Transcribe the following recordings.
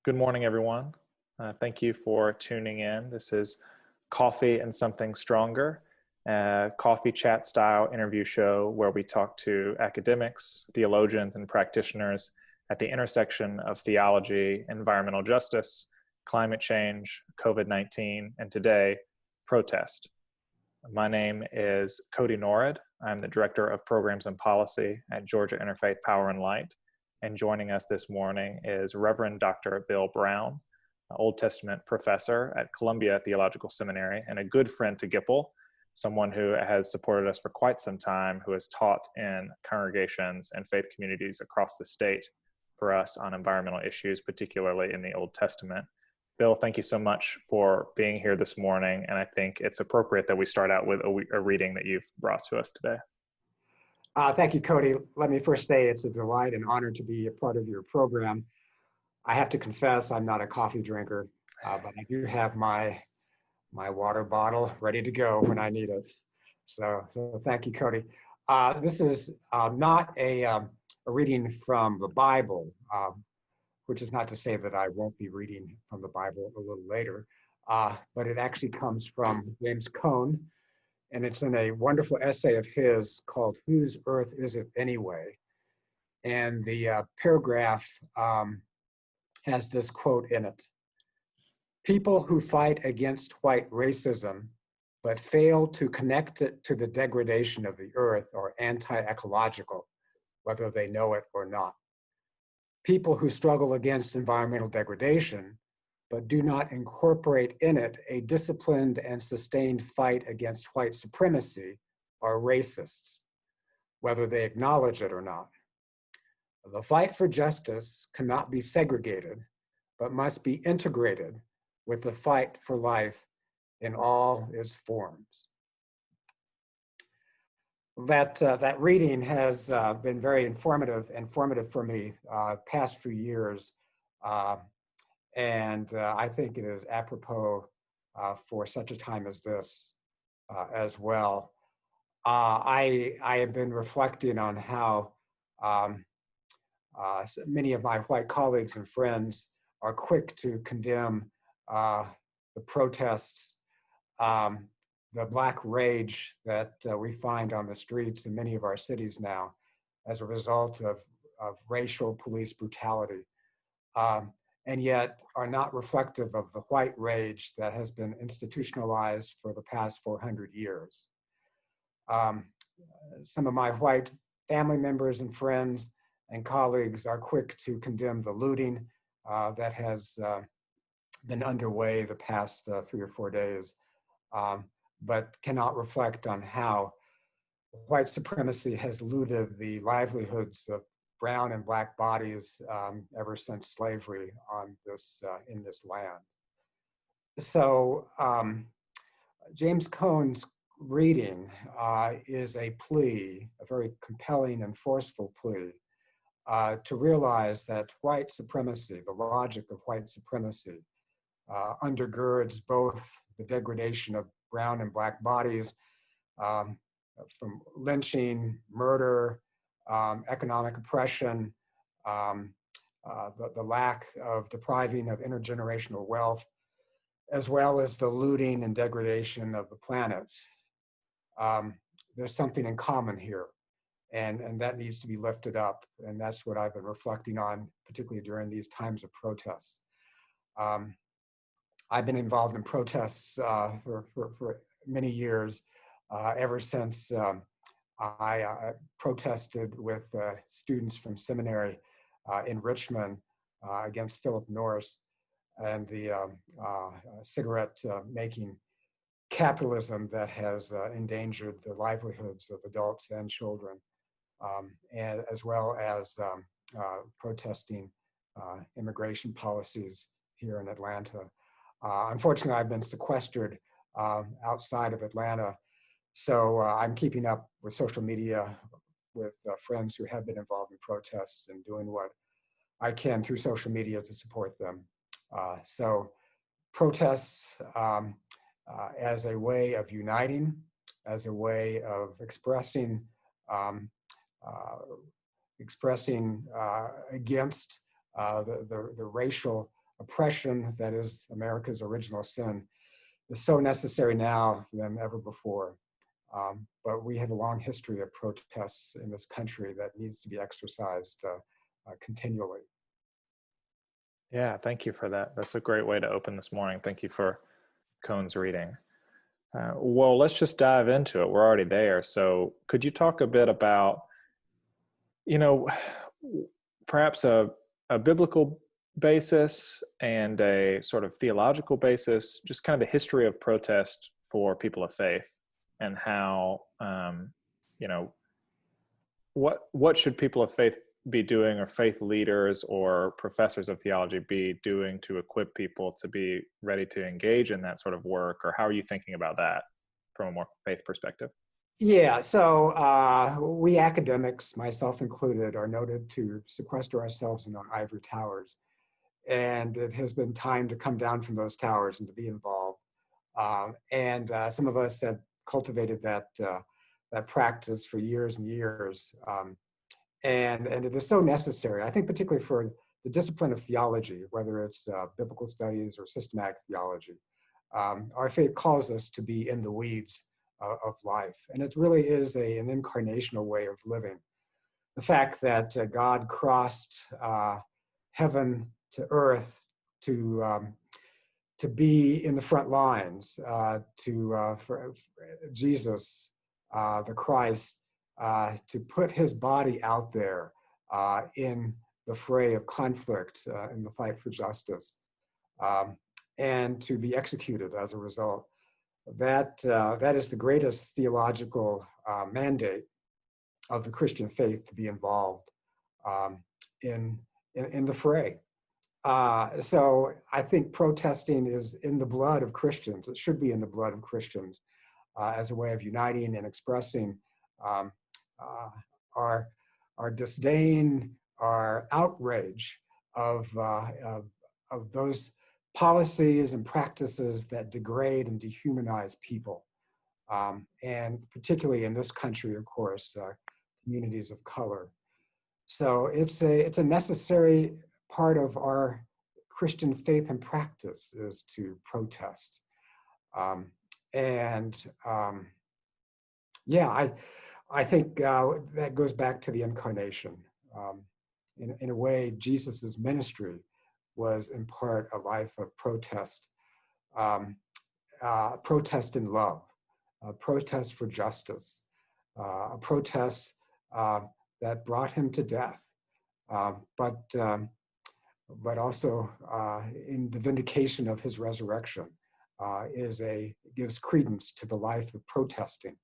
Good morning, everyone. Thank you for tuning in. This is Coffee and Something Stronger, a coffee chat style interview show where we talk to academics, theologians, and practitioners at the intersection of theology, environmental justice, climate change, COVID-19, and today, protest. My name is Cody Norrid. I'm the Director of Programs and Policy at Georgia Interfaith Power and Light. And joining us this morning is Reverend Dr. Bill Brown, an Old Testament professor at Columbia Theological Seminary and a good friend to Gipple, someone who has supported us for quite some time, who has taught in congregations and faith communities across the state for us on environmental issues, particularly in the Old Testament. Bill, thank you so much for being here this morning, and I think it's appropriate that we start out with a reading that you've brought to us today. Thank you, Cody. Let me first say it's a delight and honor to be a part of your program. I have to confess I'm not a coffee drinker, but I do have my water bottle ready to go when I need it. So thank you, Cody. This is not a reading from the Bible, which is not to say that I won't be reading from the Bible a little later, but it actually comes from James Cone. And it's in a wonderful essay of his called "Whose Earth Is It Anyway?" And the paragraph has this quote in it: "People who fight against white racism but fail to connect it to the degradation of the earth are anti-ecological, whether they know it or not. People who struggle against environmental degradation but do not incorporate in it a disciplined and sustained fight against white supremacy are racists, whether they acknowledge it or not. The fight for justice cannot be segregated, but must be integrated with the fight for life in all its forms." That reading has been very informative for me past few years. And I think it is apropos for such a time as this as well. I have been reflecting on how many of my white colleagues and friends are quick to condemn the protests, the black rage that we find on the streets in many of our cities now as a result of racial police brutality. And yet are not reflective of the white rage that has been institutionalized for the past 400 years. Some of my white family members and friends and colleagues are quick to condemn the looting that has been underway the past 3 or 4 days, but cannot reflect on how white supremacy has looted the livelihoods of brown and black bodies ever since slavery on in this land. So James Cone's reading is a plea, a very compelling and forceful plea, to realize that white supremacy, the logic of white supremacy, undergirds both the degradation of brown and black bodies from lynching, murder, economic oppression, the lack of depriving of intergenerational wealth, as well as the looting and degradation of the planet. There's something in common here, and that needs to be lifted up, and that's what I've been reflecting on, particularly during these times of protests. I've been involved in protests for many years, ever since I protested with students from seminary in Richmond against Philip Norris and the cigarette making capitalism that has endangered the livelihoods of adults and children, and as well as protesting immigration policies here in Atlanta. Unfortunately, I've been sequestered outside of Atlanta. So I'm keeping up with social media with friends who have been involved in protests and doing what I can through social media to support them. So protests as a way of uniting, as a way of expressing against the racial oppression that is America's original sin is so necessary now than ever before. But we have a long history of protests in this country that needs to be exercised continually. Yeah, thank you for that. That's a great way to open this morning. Thank you for Cohn's reading. Well, let's just dive into it. We're already there. So could you talk a bit about, you know, perhaps a biblical basis and a sort of theological basis, just kind of the history of protest for people of faith, and how, you know, what should people of faith be doing, or faith leaders or professors of theology be doing to equip people to be ready to engage in that sort of work? Or how are you thinking about that from a more faith perspective? Yeah, so we academics, myself included, are noted to sequester ourselves in our ivory towers. And it has been time to come down from those towers and to be involved. And some of us have cultivated that practice for years and years. And it is so necessary, I think, particularly for the discipline of theology, whether it's biblical studies or systematic theology. Our faith calls us to be in the weeds of life. And it really is an incarnational way of living. The fact that God crossed heaven to earth to be in the front lines, for Jesus, the Christ, to put his body out there in the fray of conflict, in the fight for justice, and to be executed as a result. That is the greatest theological mandate of the Christian faith, to be involved in the fray. So I think protesting is in the blood of Christians. It should be in the blood of Christians as a way of uniting and expressing our disdain, our outrage of those policies and practices that degrade and dehumanize people. And particularly in this country, of course, communities of color. So it's a necessary part of our Christian faith and practice is to protest. Yeah, I think that goes back to the incarnation. In a way, Jesus's ministry was in part a life of protest, protest in love, a protest for justice, a protest that brought him to death, but also in the vindication of his resurrection gives credence to the life of protesting.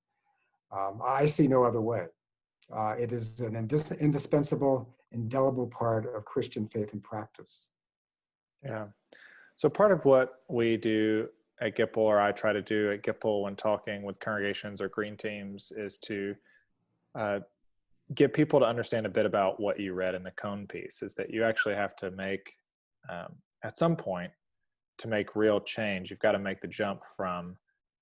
I see no other way. It is an indispensable, indelible part of Christian faith and practice. Yeah. So part of what we do at GIPL, or I try to do at GIPL when talking with congregations or green teams, is to get people to understand a bit about what you read in the Cohn piece, is that you actually have to make, at some point, to make real change, you've got to make the jump from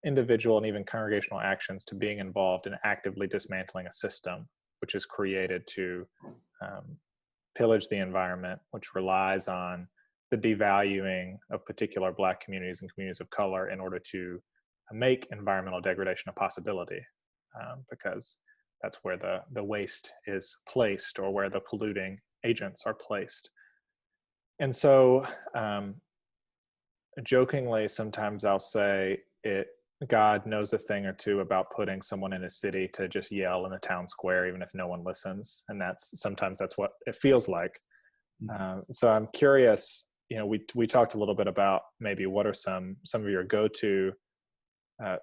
individual and even congregational actions to being involved in actively dismantling a system which is created to pillage the environment, which relies on the devaluing of particular Black communities and communities of color in order to make environmental degradation a possibility, because that's where the waste is placed, or where the polluting agents are placed. And so jokingly, sometimes I'll say God knows a thing or two about putting someone in a city to just yell in the town square, even if no one listens. And sometimes that's what it feels like. So I'm curious, we talked a little bit about maybe what are some of your go-to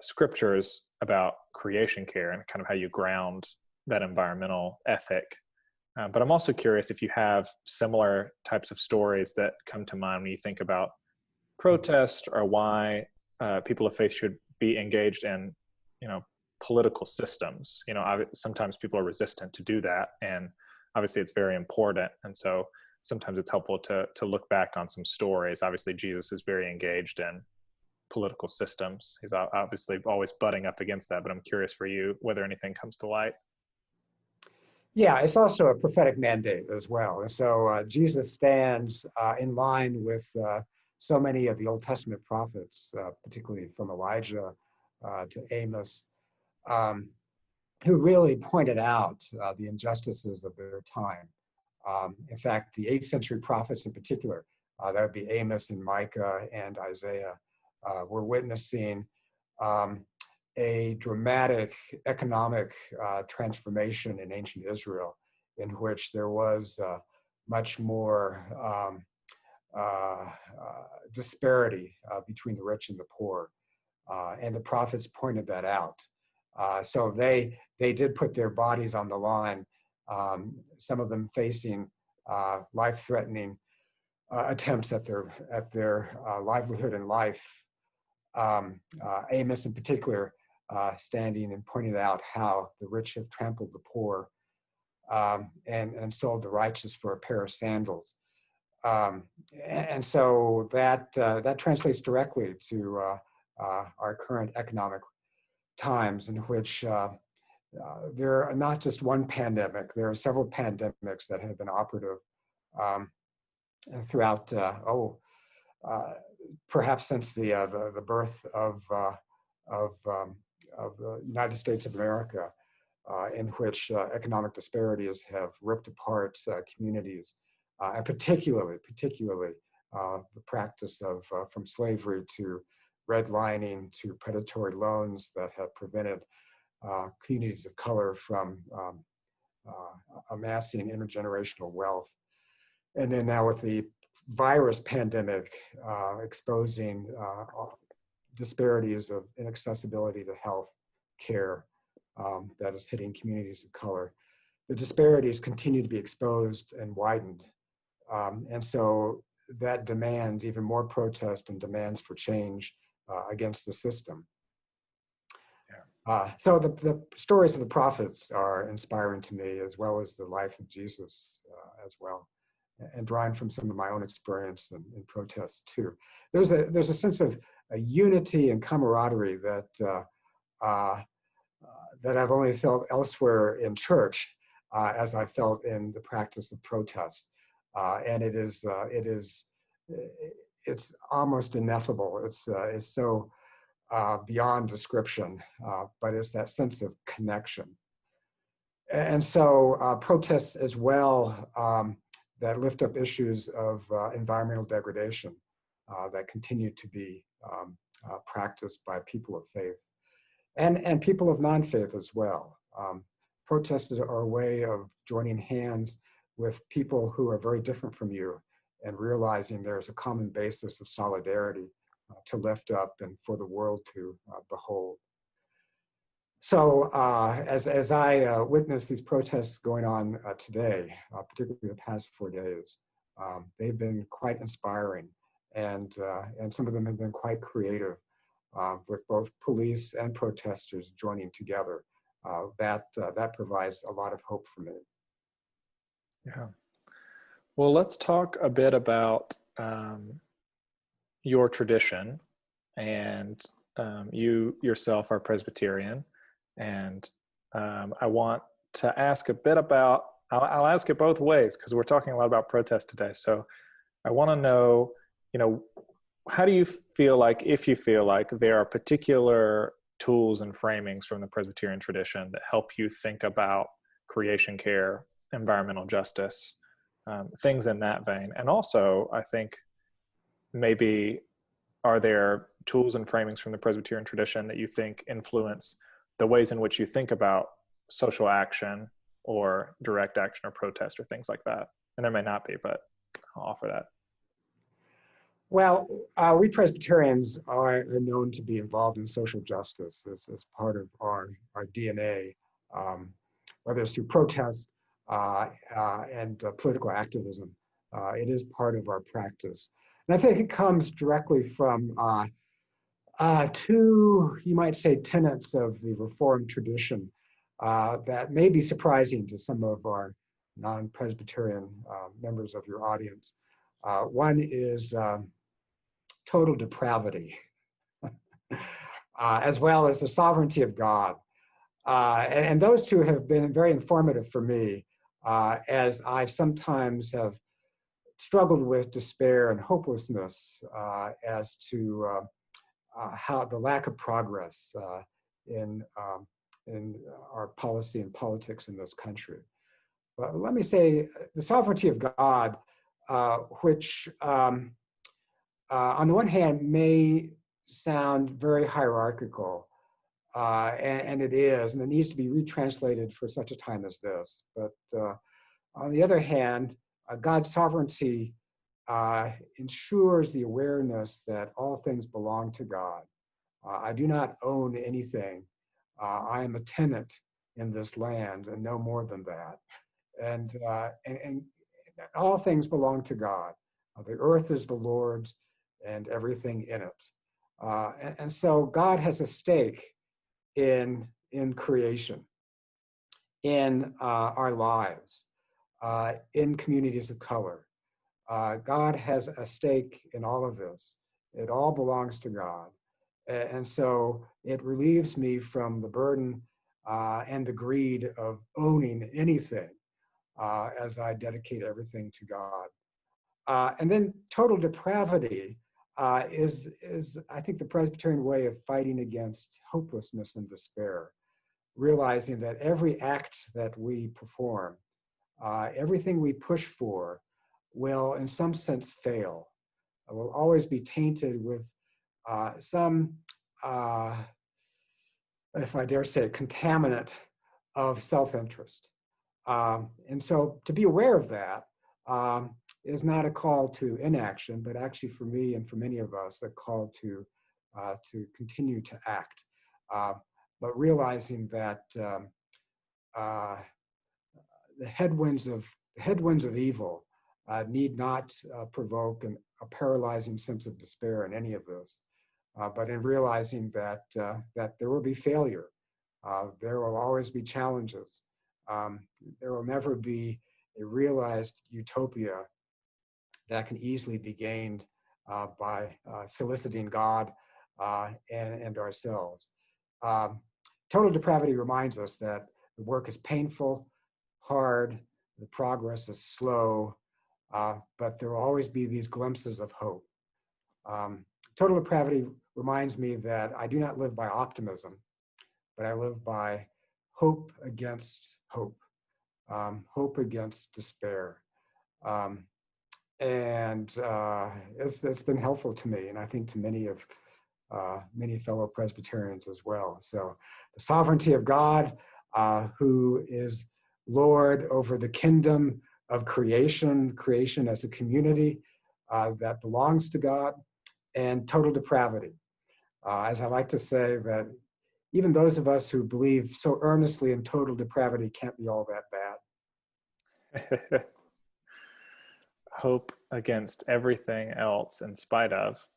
scriptures about creation care and kind of how you ground that environmental ethic. But I'm also curious if you have similar types of stories that come to mind when you think about protest, or why people of faith should be engaged in, political systems. Sometimes people are resistant to do that, and obviously it's very important. And so sometimes it's helpful to look back on some stories. Obviously, Jesus is very engaged in political systems. He's obviously always butting up against that, but I'm curious for you whether anything comes to light. Yeah, it's also a prophetic mandate as well. And so Jesus stands in line with so many of the Old Testament prophets, particularly from Elijah to Amos, um, who really pointed out the injustices of their time. In fact, the 8th century prophets in particular, that would be Amos and Micah and Isaiah, were witnessing um, a dramatic economic transformation in ancient Israel, in which there was much more disparity between the rich and the poor. And the prophets pointed that out. So they did put their bodies on the line, some of them facing life-threatening attempts at their livelihood and life. Amos in particular standing and pointing out how the rich have trampled the poor and sold the righteous for a pair of sandals. And so that translates directly to our current economic times, in which there are not just one pandemic, there are several pandemics that have been operative throughout, perhaps since the birth of the United States of America, in which economic disparities have ripped apart communities, and particularly the practice of from slavery to redlining to predatory loans that have prevented communities of color from amassing intergenerational wealth. And then now with the virus pandemic exposing disparities of inaccessibility to health care that is hitting communities of color. The disparities continue to be exposed and widened. And so that demands even more protest and demands for change against the system. So the stories of the prophets are inspiring to me, as well as the life of Jesus as well, and drawing from some of my own experience in protests too. There's a sense of a unity and camaraderie that that I've only felt elsewhere in church, as I felt in the practice of protest, and it's almost ineffable. It's so beyond description, but it's that sense of connection. And so protests as well that lift up issues of environmental degradation that continue to be practiced by people of faith and people of non-faith as well. Protests are a way of joining hands with people who are very different from you and realizing there's a common basis of solidarity to lift up and for the world to behold. So as I witness these protests going on today, particularly the past 4 days, they've been quite inspiring, and some of them have been quite creative, with both police and protesters joining together. That provides a lot of hope for me. Yeah. Well, let's talk a bit about your tradition, and you yourself are Presbyterian, and I want to ask a bit about, I'll ask it both ways because we're talking a lot about protest today. So I want to know, how do you feel like, if you feel like there are particular tools and framings from the Presbyterian tradition that help you think about creation care, environmental justice, things in that vein? And also, I think maybe, are there tools and framings from the Presbyterian tradition that you think influence the ways in which you think about social action or direct action or protest or things like that? And there may not be, but I'll offer that. Well, we Presbyterians are known to be involved in social justice as part of our DNA, whether it's through protest and political activism. It is part of our practice. And I think it comes directly from two, you might say, tenets of the Reformed tradition that may be surprising to some of our non-Presbyterian members of your audience. One is total depravity, as well as the sovereignty of God. And those two have been very informative for me as I sometimes have struggled with despair and hopelessness as to how the lack of progress in our policy and politics in this country. But let me say, the sovereignty of God, which on the one hand may sound very hierarchical, and it is, and it needs to be retranslated for such a time as this. But on the other hand, God's sovereignty ensures the awareness that all things belong to God. I do not own anything. I am a tenant in this land and no more than that. And all things belong to God. The earth is the Lord's and everything in it. And so God has a stake in creation, in our lives, in communities of color. God has a stake in all of this. It all belongs to God. And so it relieves me from the burden and the greed of owning anything as I dedicate everything to God. And then total depravity is, I think, the Presbyterian way of fighting against hopelessness and despair, realizing that every act that we perform, everything we push for, will in some sense fail. It will always be tainted with some, if I dare say, contaminant of self-interest. And so to be aware of that is not a call to inaction, but actually for me and for many of us, a call to continue to act. But realizing that the headwinds of evil need not provoke a paralyzing sense of despair in any of this, but in realizing that there will be failure, there will always be challenges, there will never be a realized utopia that can easily be gained by soliciting God and ourselves. Total depravity reminds us that the work is painful, hard, the progress is slow, but there will always be these glimpses of hope. Total depravity reminds me that I do not live by optimism, but I live by hope against hope, hope against despair. And it's been helpful to me, and I think to many fellow Presbyterians as well. So the sovereignty of God, who is Lord over the kingdom of creation as a community that belongs to God, and total depravity. As I like to say, that even those of us who believe so earnestly in total depravity can't be all that bad. Hope against everything else in spite of.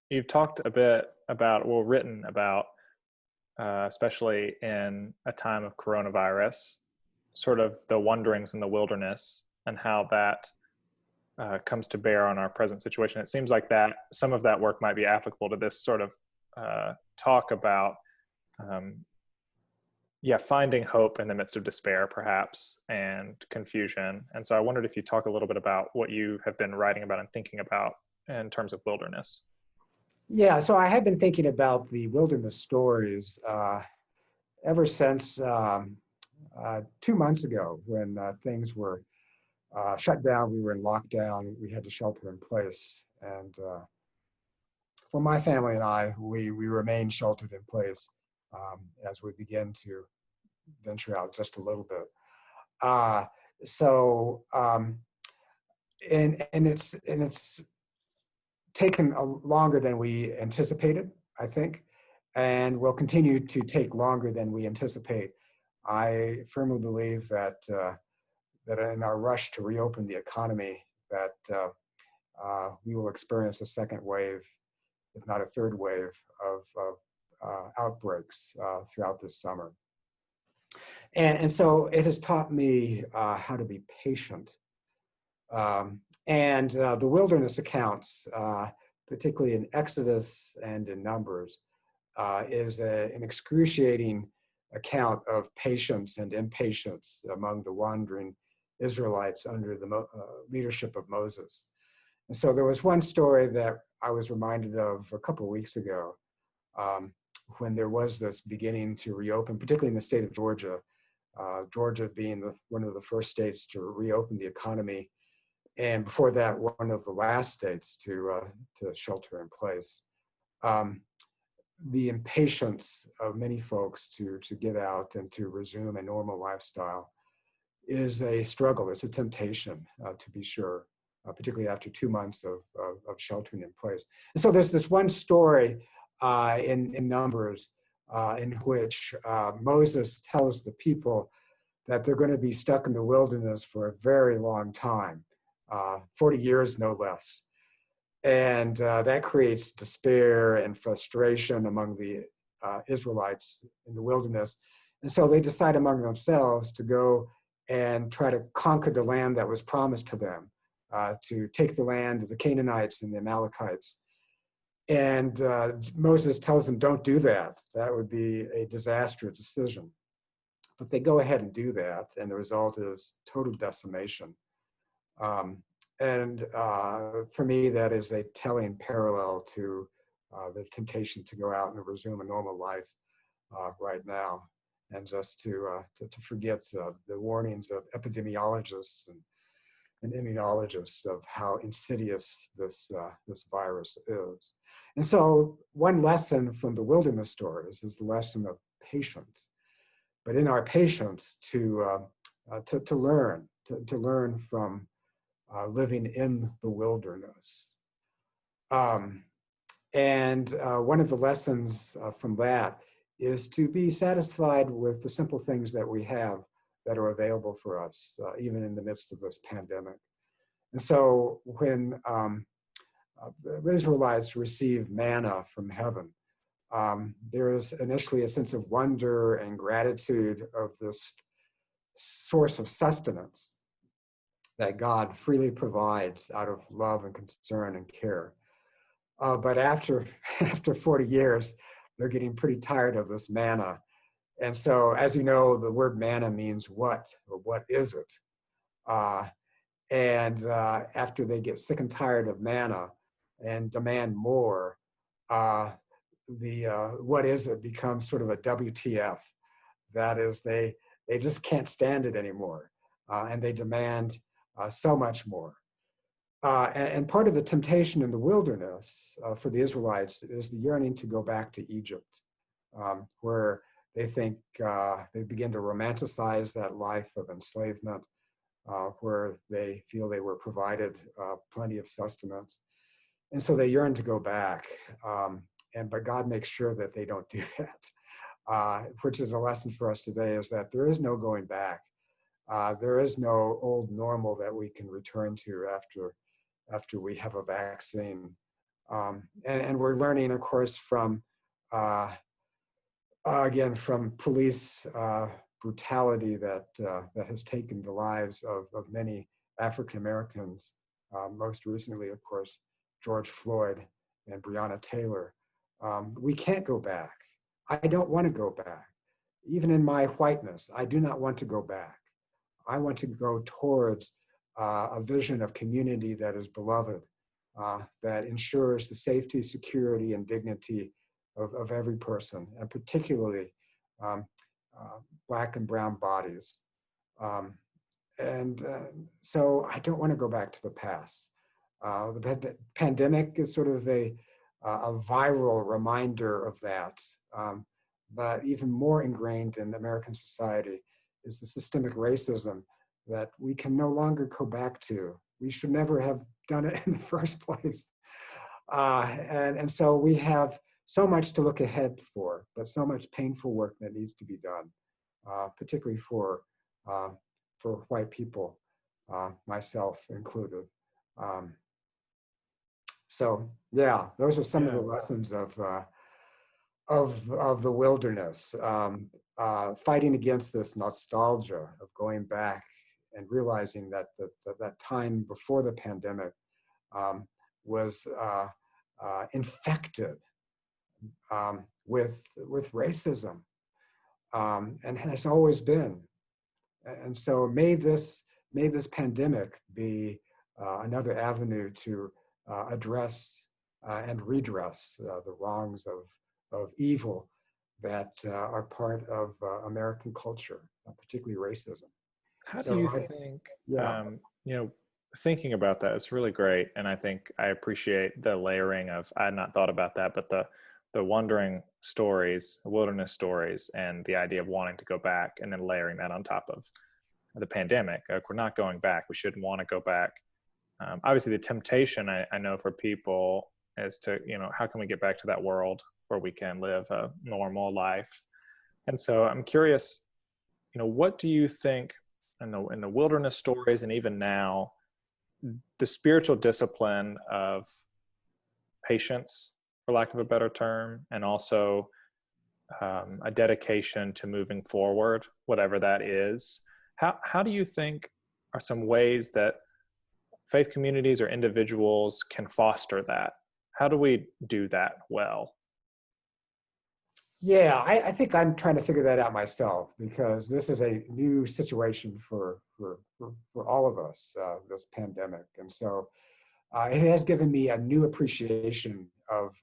You've talked a bit about, written about, especially in a time of coronavirus, sort of the wanderings in the wilderness and how that comes to bear on our present situation. It seems like that some of that work might be applicable to this sort of talk about finding hope in the midst of despair, perhaps, and confusion. And so I wondered if you talk a little bit about what you have been writing about and thinking about in terms of wilderness. Yeah, so I have been thinking about the wilderness stories ever since 2 months ago, when things were shut down. We were in lockdown. We had to shelter in place. And for my family and I, we remained sheltered in place as we begin to venture out just a little bit. And it's taken longer than we anticipated, I think, and will continue to take longer than we anticipate. I firmly believe that in our rush to reopen the economy, that we will experience a second wave, if not a third wave, of outbreaks throughout this summer. And so it has taught me how to be patient. And the wilderness accounts, particularly in Exodus and in Numbers, is an excruciating account of patience and impatience among the wandering Israelites under the leadership of Moses. And so there was one story that I was reminded of a couple of weeks ago, when there was this beginning to reopen, particularly in the state of Georgia, Georgia being one of the first states to reopen the economy, and before that, one of the last states to shelter in place. The impatience of many folks to get out and to resume a normal lifestyle is a struggle. It's a temptation, to be sure, particularly after 2 months of sheltering in place. And so there's this one story in Numbers in which Moses tells the people that they're going to be stuck in the wilderness for a very long time, 40 years no less. And that creates despair and frustration among the Israelites in the wilderness. And so they decide among themselves to go and try to conquer the land that was promised to them, to take the land of the Canaanites and the Amalekites. And Moses tells them, don't do that. That would be a disastrous decision. But they go ahead and do that, and the result is total decimation. And for me, that is a telling parallel to the temptation to go out and resume a normal life right now, and just to forget the warnings of epidemiologists and immunologists of how insidious this virus is. And so one lesson from the wilderness stories is the lesson of patience. But in our patience, to learn from living in the wilderness. And one of the lessons from that is to be satisfied with the simple things that we have that are available for us, even in the midst of this pandemic. And so when the Israelites received manna from heaven, there is initially a sense of wonder and gratitude of this source of sustenance that God freely provides out of love and concern and care. But after 40 years, they're getting pretty tired of this manna. And so, as you know, the word manna means what, or what is it? And after they get sick and tired of manna and demand more, what is it becomes sort of a WTF. That is, they just can't stand it anymore. And they demand so much more. And part of the temptation in the wilderness for the Israelites is the yearning to go back to Egypt, where they think they begin to romanticize that life of enslavement, where they feel they were provided plenty of sustenance. And so they yearn to go back. But God makes sure that they don't do that, which is a lesson for us today, is that there is no going back. There is no old normal that we can return to after we have a vaccine. And we're learning, of course, from, again, from police brutality that has taken the lives of many African Americans, most recently, of course, George Floyd and Breonna Taylor. We can't go back. I don't want to go back. Even in my whiteness, I do not want to go back. I want to go towards a vision of community that is beloved, that ensures the safety, security, and dignity of every person, and particularly Black and brown bodies. So I don't want to go back to the past. The pandemic is sort of a viral reminder of that. But even more ingrained in American society is the systemic racism that we can no longer go back to. We should never have done it in the first place. And so we have so much to look ahead for, but so much painful work that needs to be done, particularly for white people, myself included. So yeah, those are some of the lessons of the wilderness, fighting against this nostalgia of going back and realizing that that time before the pandemic was infected with racism, and has always been. And so may this pandemic be another avenue to address and redress the wrongs of evil that are part of American culture, particularly racism. How do So you think, yeah, you know, thinking about that is really great. And I think I appreciate the layering of, I had not thought about that, but the wandering stories, wilderness stories, and the idea of wanting to go back and then layering that on top of the pandemic. Like, we're not going back. We shouldn't want to go back. Obviously, the temptation I know for people is to, how can we get back to that world where we can live a normal life? And so I'm curious, what do you think in the wilderness stories, and even now, the spiritual discipline of patience, for lack of a better term, and also a dedication to moving forward, whatever that is. How do you think are some ways that faith communities or individuals can foster that? How do we do that well? yeah, I think I'm trying to figure that out myself because this is a new situation for all of us, this pandemic, and so it has given me a new appreciation of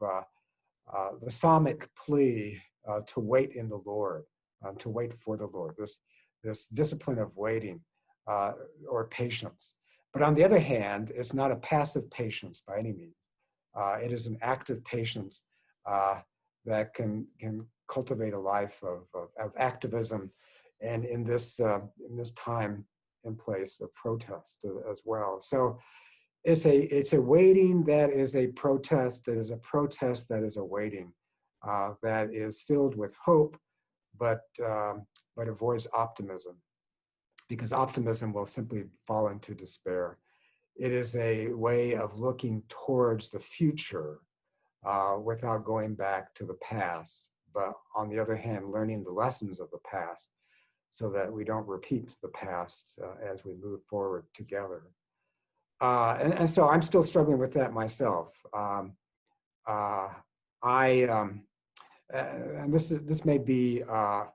the psalmic plea to wait in the Lord, to wait for the Lord. This discipline of waiting uh, or patience. But on the other hand, it's not a passive patience by any means. It is an active patience that can cultivate a life of activism, and in this time and place of protest as well. So it's a waiting that is a protest. That is a protest that is a waiting that is filled with hope, but avoids optimism, because optimism will simply fall into despair. It is a way of looking towards the future without going back to the past, but on the other hand, learning the lessons of the past so that we don't repeat the past as we move forward together. And so I'm still struggling with that myself. And this may be a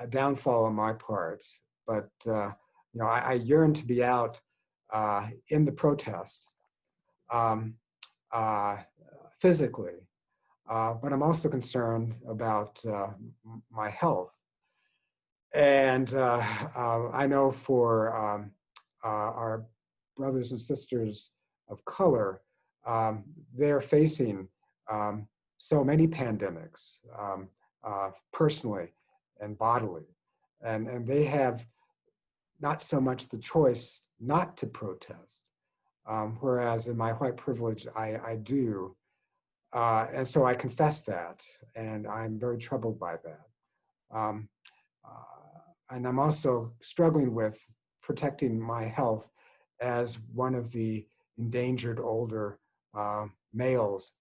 downfall on my part, but I yearn to be out in the protest um, uh, physically, but I'm also concerned about my health. And I know for our brothers and sisters of color, they're facing so many pandemics personally and bodily. And they have not so much the choice not to protest, whereas in my white privilege, I do. And so I confess that, and I'm very troubled by that. Um, and I'm also struggling with protecting my health as one of the endangered older males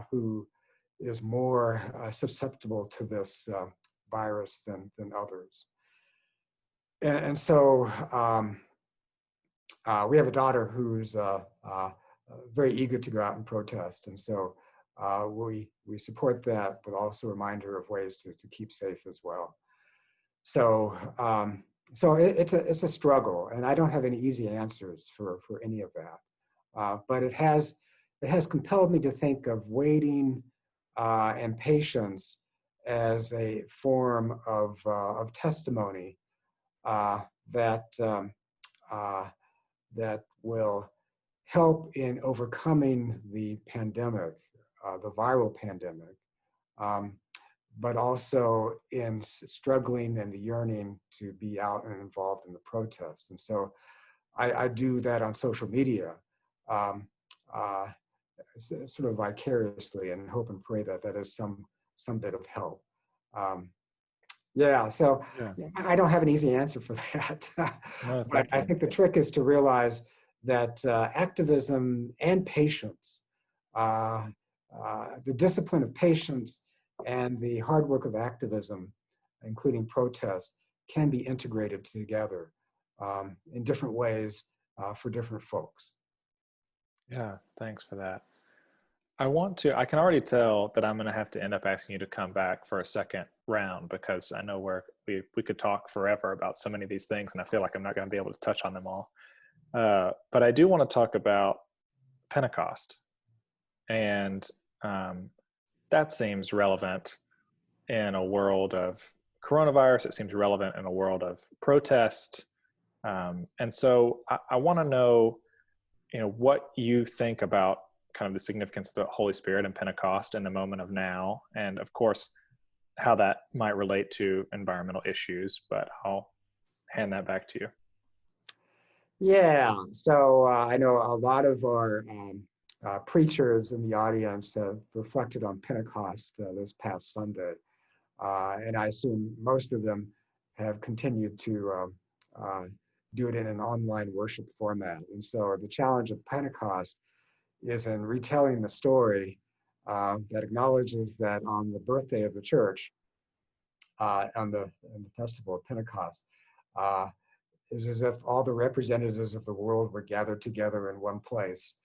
who is more susceptible to this virus than others. And so we have a daughter who's very eager to go out and protest. And so we support that, but also remind her of ways to keep safe as well. So it's a struggle, and I don't have any easy answers for any of that. But it has compelled me to think of waiting and patience as a form of testimony that that will help in overcoming the pandemic, the viral pandemic. But also in struggling and the yearning to be out and involved in the protest. And so I do that on social media, uh, sort of vicariously, and hope and pray that that is some bit of help. Yeah, so Yeah. I don't have an easy answer for that. No, But thank I you. think the trick is to realize that activism and patience, the discipline of patience and the hard work of activism, including protest, can be integrated together in different ways for different folks. Yeah, thanks for that. I can already tell that I'm going to have to end up asking you to come back for a second round, because I know we could talk forever about so many of these things, and I feel like I'm not going to be able to touch on them all. But I do want to talk about Pentecost, and that seems relevant in a world of coronavirus. It seems relevant in a world of protest. And so I want to know, what you think about kind of the significance of the Holy Spirit and Pentecost in the moment of now, and of course, how that might relate to environmental issues. But I'll hand that back to you. Yeah, so I know a lot of our preachers in the audience have reflected on Pentecost this past Sunday. And I assume most of them have continued to do it in an online worship format. And so the challenge of Pentecost is in retelling the story that acknowledges that on the birthday of the church, on the festival of Pentecost, is as if all the representatives of the world were gathered together in one place.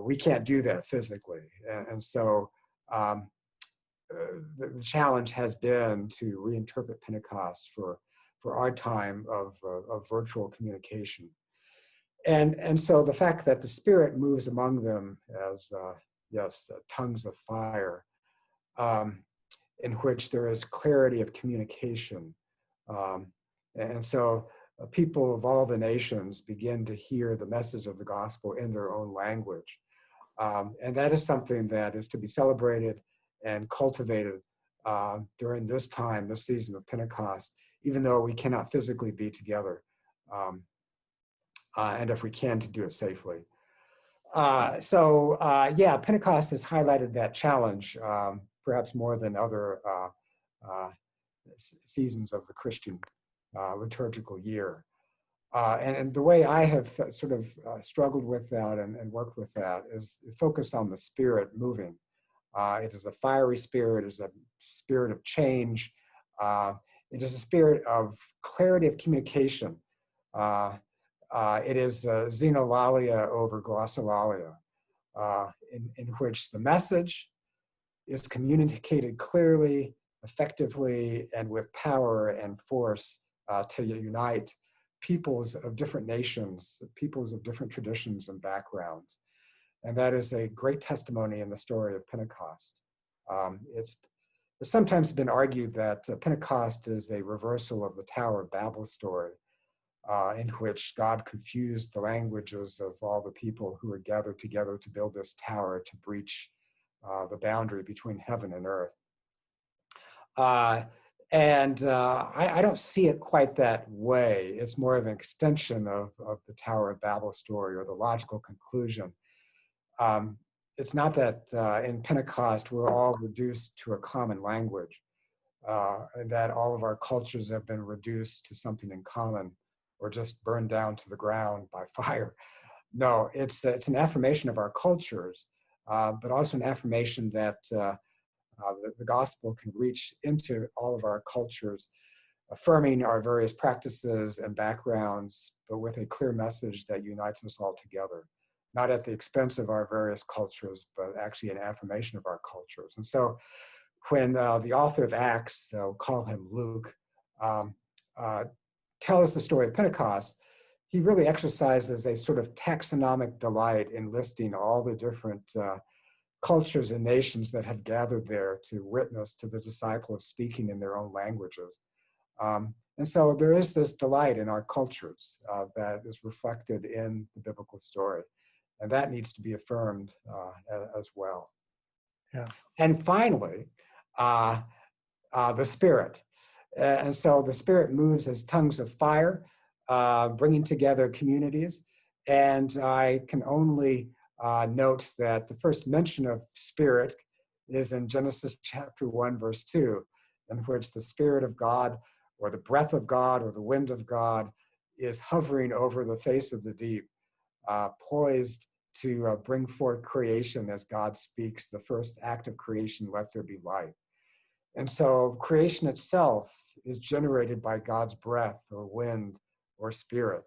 We can't do that physically. And so the challenge has been to reinterpret Pentecost for our time of virtual communication. And so the fact that the Spirit moves among them as, tongues of fire, in which there is clarity of communication. And so people of all the nations begin to hear the message of the gospel in their own language. And that is something that is to be celebrated and cultivated during this time, this season of Pentecost, even though we cannot physically be together. And if we can, to do it safely. Pentecost has highlighted that challenge, perhaps more than other seasons of the Christian liturgical year. And the way I have sort of struggled with that and worked with that is focus on the Spirit moving. It is a fiery spirit, it is a spirit of change. It is a spirit of clarity of communication. It is xenolalia over glossolalia, in which the message is communicated clearly, effectively, and with power and force to unite peoples of different nations, peoples of different traditions and backgrounds. And that is a great testimony in the story of Pentecost. It's sometimes been argued that Pentecost is a reversal of the Tower of Babel story, in which God confused the languages of all the people who were gathered together to build this tower to breach the boundary between heaven and earth. I don't see it quite that way. It's more of an extension of the Tower of Babel story, or the logical conclusion. It's not that in Pentecost we're all reduced to a common language, and that all of our cultures have been reduced to something in common, or just burned down to the ground by fire. No, it's an affirmation of our cultures, but also an affirmation that the gospel can reach into all of our cultures, affirming our various practices and backgrounds, but with a clear message that unites us all together, not at the expense of our various cultures, but actually an affirmation of our cultures. And so when the author of Acts, we'll call him Luke, tells the story of Pentecost, he really exercises a sort of taxonomic delight in listing all the different cultures and nations that have gathered there to witness to the disciples speaking in their own languages. And so there is this delight in our cultures that is reflected in the biblical story. And that needs to be affirmed as well. Yeah. And finally, the Spirit. And so the Spirit moves as tongues of fire, bringing together communities. And I can only note that the first mention of Spirit is in Genesis chapter 1, verse 2, in which the Spirit of God, or the breath of God, or the wind of God is hovering over the face of the deep, poised to bring forth creation as God speaks, the first act of creation, let there be light. And so creation itself is generated by God's breath or wind or spirit.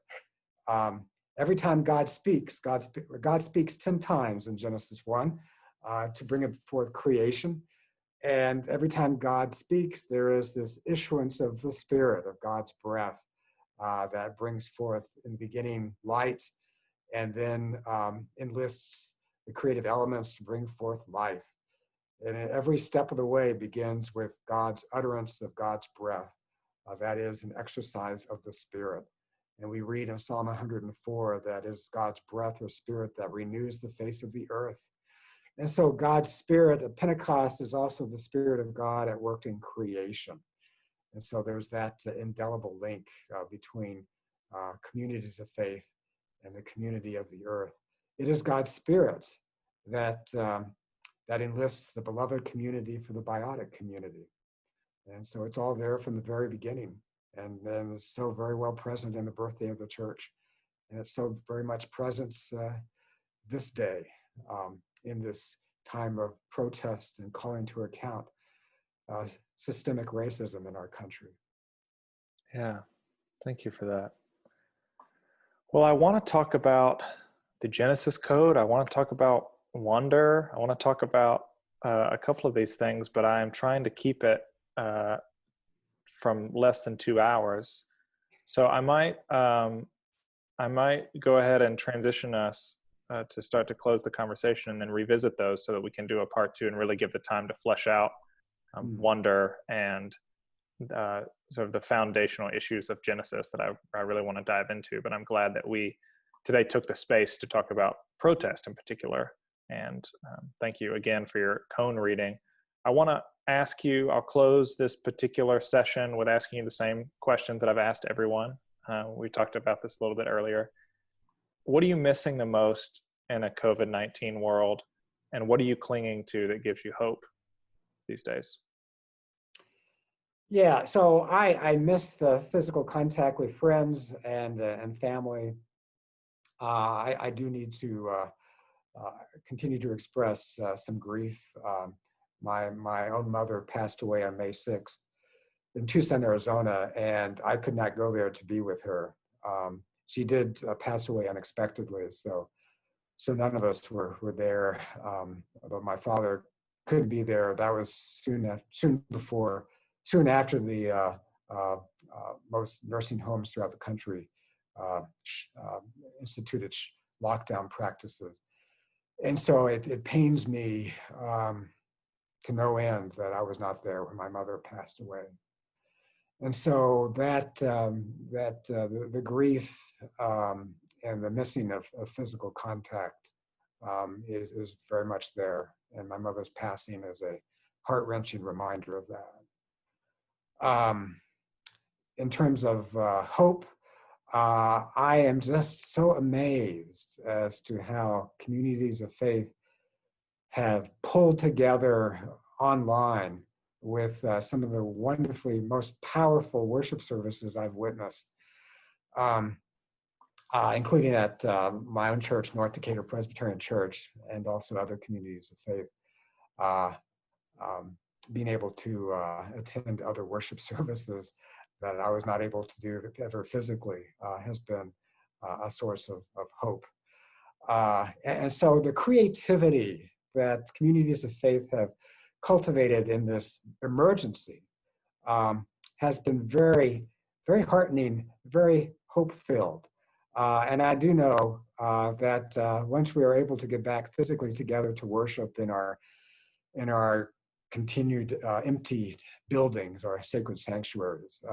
Every time God speaks 10 times in Genesis 1, to bring forth creation. And every time God speaks, there is this issuance of the Spirit, of God's breath, that brings forth in the beginning light, and then enlists the creative elements to bring forth life. And every step of the way begins with God's utterance of God's breath. That is an exercise of the Spirit. And we read in Psalm 104 that is God's breath or Spirit that renews the face of the earth. And so God's Spirit at Pentecost is also the Spirit of God at work in creation. And so there's that indelible link between communities of faith and the community of the earth. It is God's Spirit that that enlists the beloved community for the biotic community. And so it's all there from the very beginning. And then it's so very well present in the birthday of the church. And it's so very much present this day in this time of protest and calling to account systemic racism in our country. Yeah, thank you for that. Well, I want to talk about the Genesis Code. I want to talk about wonder. I want to talk about a couple of these things, but I am trying to keep it from less than 2 hours. So I might go ahead and transition us to start to close the conversation and then revisit those so that we can do a part 2 and really give the time to flesh out wonder and sort of the foundational issues of Genesis that I really want to dive into. But I'm glad that we today took the space to talk about protest in particular. And thank you again for your cone reading. I want to ask you, I'll close this particular session with asking you the same questions that I've asked everyone. We talked about this a little bit earlier. What are you missing the most in a COVID-19 world? And what are you clinging to that gives you hope these days? Yeah, so I miss the physical contact with friends and family. I do need to continue to express some grief. My own mother passed away on May 6th in Tucson, Arizona, and I could not go there to be with her. She did pass away unexpectedly, so none of us were there. Although my father couldn't be there, that was soon after the most nursing homes throughout the country instituted lockdown practices. And so it pains me to no end that I was not there when my mother passed away. And so the grief and the missing of physical contact is very much there. And my mother's passing is a heart-wrenching reminder of that. In terms of hope, I am just so amazed as to how communities of faith have pulled together online with some of the wonderfully most powerful worship services I've witnessed, including at my own church, North Decatur Presbyterian Church, and also other communities of faith. Being able to attend other worship services that I was not able to do ever physically has been a source of hope. And so the creativity that communities of faith have cultivated in this emergency has been very, very heartening, very hope-filled. And I do know that once we are able to get back physically together to worship in our continued empty buildings or sacred sanctuaries,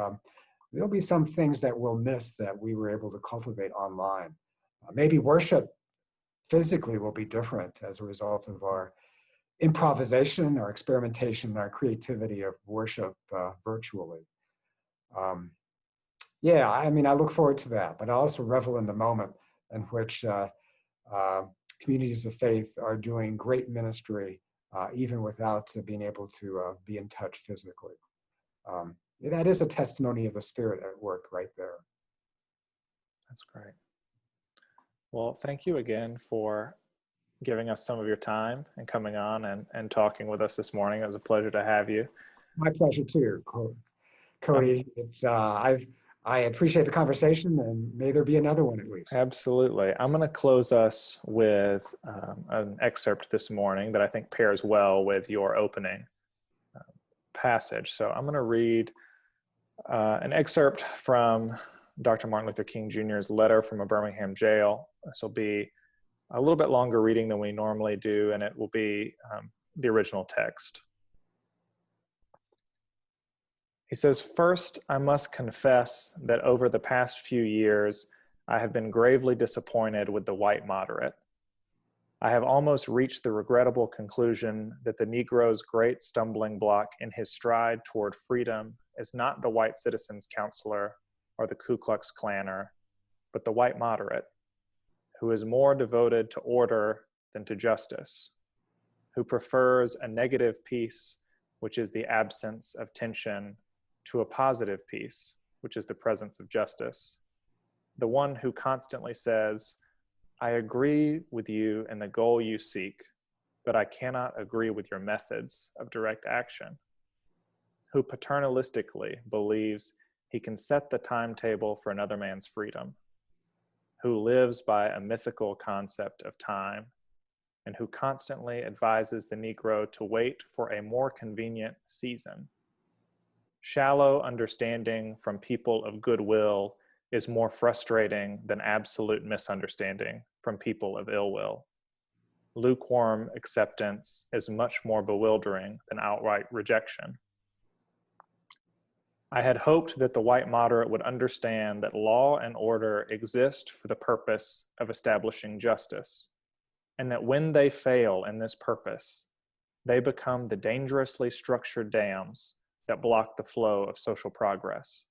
there'll be some things that we'll miss that we were able to cultivate online. Maybe worship physically will be different as a result of our improvisation, our experimentation, our creativity of worship virtually. Yeah, I mean, I look forward to that, but I also revel in the moment in which communities of faith are doing great ministry even without being able to be in touch physically. That is a testimony of the Spirit at work right there. That's great. Well, thank you again for giving us some of your time and coming on and talking with us this morning. It was a pleasure to have you. My pleasure too, Cody. It's I appreciate the conversation, and may there be another one at least. Absolutely. I'm going to close us with an excerpt this morning that I think pairs well with your opening passage. So I'm going to read an excerpt from Dr. Martin Luther King Jr.'s letter from a Birmingham jail. This will be a little bit longer reading than we normally do, and it will be the original text. He says, "First, I must confess that over the past few years, I have been gravely disappointed with the white moderate. I have almost reached the regrettable conclusion that the Negro's great stumbling block in his stride toward freedom is not the white citizens' counselor or the Ku Klux Klanner, but the white moderate, who is more devoted to order than to justice, who prefers a negative peace, which is the absence of tension, to a positive peace, which is the presence of justice. The one who constantly says, 'I agree with you in the goal you seek, but I cannot agree with your methods of direct action,' who paternalistically believes he can set the timetable for another man's freedom, who lives by a mythical concept of time, and who constantly advises the Negro to wait for a more convenient season. Shallow understanding from people of goodwill is more frustrating than absolute misunderstanding from people of ill will. Lukewarm acceptance is much more bewildering than outright rejection. I had hoped that the white moderate would understand that law and order exist for the purpose of establishing justice, and that when they fail in this purpose, they become the dangerously structured dams that block the flow of social progress.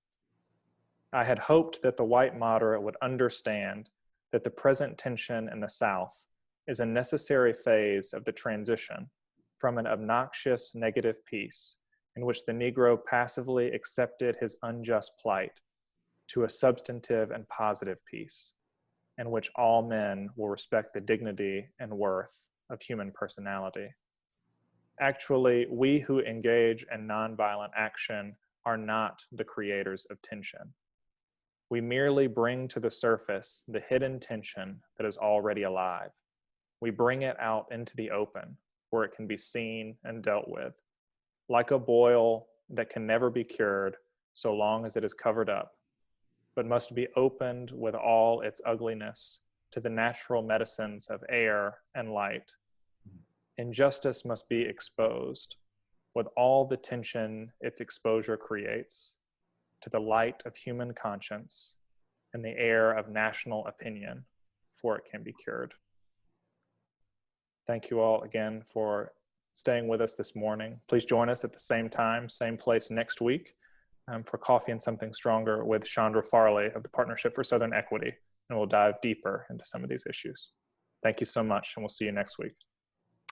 I had hoped that the white moderate would understand that the present tension in the South is a necessary phase of the transition from an obnoxious negative peace in which the Negro passively accepted his unjust plight to a substantive and positive peace in which all men will respect the dignity and worth of human personality. Actually, we who engage in nonviolent action are not the creators of tension. We merely bring to the surface the hidden tension that is already alive. We bring it out into the open where it can be seen and dealt with, like a boil that can never be cured so long as it is covered up, but must be opened with all its ugliness to the natural medicines of air and light. Injustice must be exposed with all the tension its exposure creates to the light of human conscience and the air of national opinion before it can be cured." Thank you all again for staying with us this morning. Please join us at the same time, same place next week for Coffee and Something Stronger with Chandra Farley of the Partnership for Southern Equity, and we'll dive deeper into some of these issues. Thank you so much, and we'll see you next week.